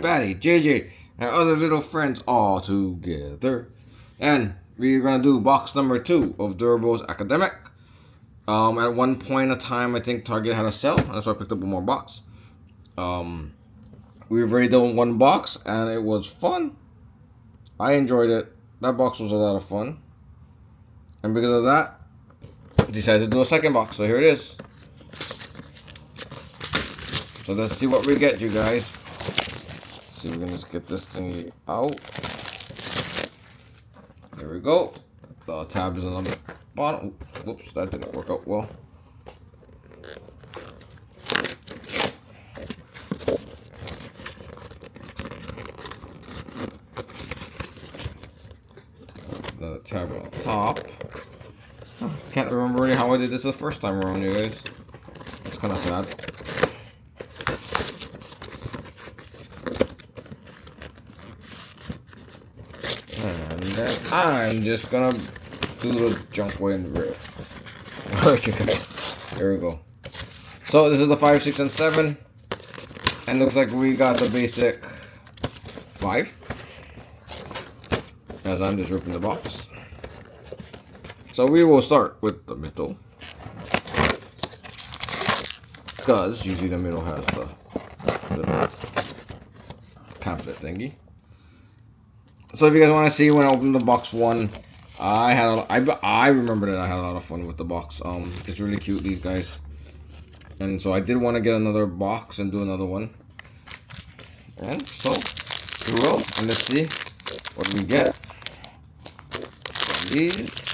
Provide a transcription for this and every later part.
Batty, JJ, and other little friends all together. And we're gonna do box number 2 of Doorables Academic. At one point in time, I think Target had a sale, and so I picked up one more box. We've already done one box, and it was fun. I enjoyed it. That box was a lot of fun. And because of that, I decided to do a second box. So here it is. So let's see what we get, you guys. See if we can just get this thingy out. There we go. The tab is on the bottom. Whoops, that didn't work out well. The tab on top. Can't remember really how I did this the first time around, you guys. It's kind of sad. And then I'm just gonna do the junk way in the rear. Alright, you guys. There we go. So this is the 5, 6, and 7. And looks like we got the basic 5. As I'm just ripping the box. So we will start with the middle. Because usually the middle has the little pamphlet thingy. So if you guys want to see when I opened the box 1, I remember that I had a lot of fun with the box. It's really cute, these guys. And so I did want to get another box and do another one. And so we will. And let's see what we get. These.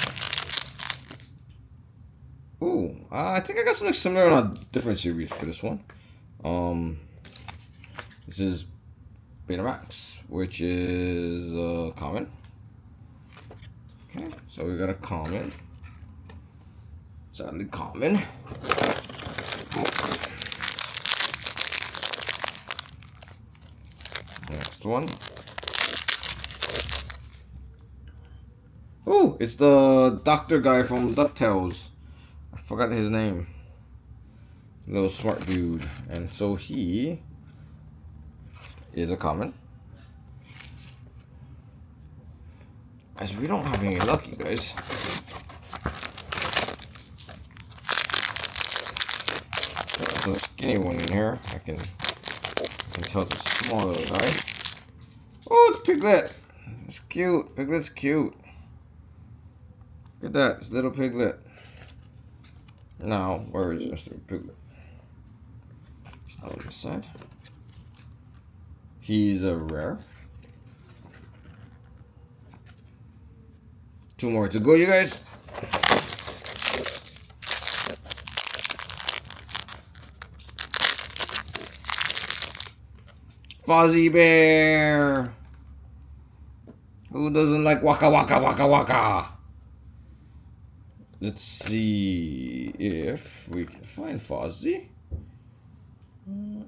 Ooh, I think I got something similar on a different series for this one. This is Betamax, which is common. Okay, so we got a common. Sadly common. Next one. Ooh, it's the doctor guy from DuckTales. I forgot his name. Little smart dude. And so he is a common. As we don't have any luck, you guys. There's a skinny one in here. I can tell it's a small little guy. Oh, it's Piglet. It's cute. Piglet's cute. Look at that. It's little Piglet. Now, where is Mr. Piglet? He's not on this side. He's a rare. 2 more to go, you guys. Fozzie Bear. Who doesn't like waka waka waka waka? Let's see if we can find Fozzie.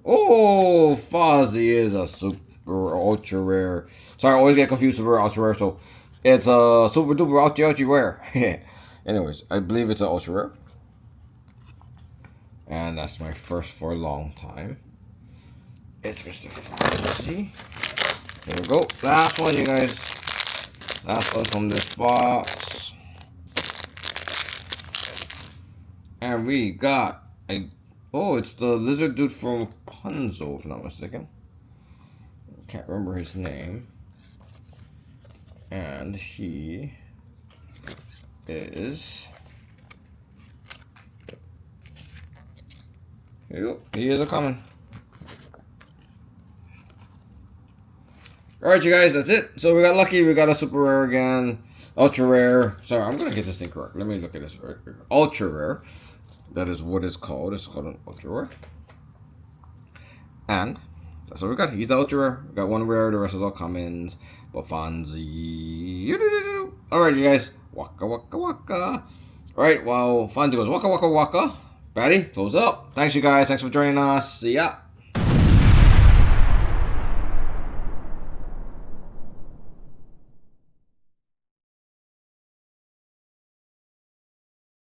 Oh, Fozzie is a super ultra rare. Sorry, I always get confused with ultra rare. So it's a super duper ultra rare. Anyways, I believe it's an ultra rare. And that's my first for a long time. It's Mr. Fozzie. There we go. Last one, you guys. Last one from this box. And we got a... Oh, it's the lizard dude from Punzo, if I'm not mistaken. Can't remember his name. And he is... Here you go. He is a common. Alright, you guys, that's it. So we got lucky. We got a super rare again. Ultra rare. Sorry, I'm going to get this thing correct. Let me look at this. Ultra rare. That is what it's called. It's called an ultra rare. And that's what we got. He's the ultra rare. We got 1 rare. The rest is all commons. Fonzie. Alright, you guys. Waka waka waka. Alright, well, Fonzie goes waka waka waka. Batty, close up. Thanks, you guys. Thanks for joining us. See ya.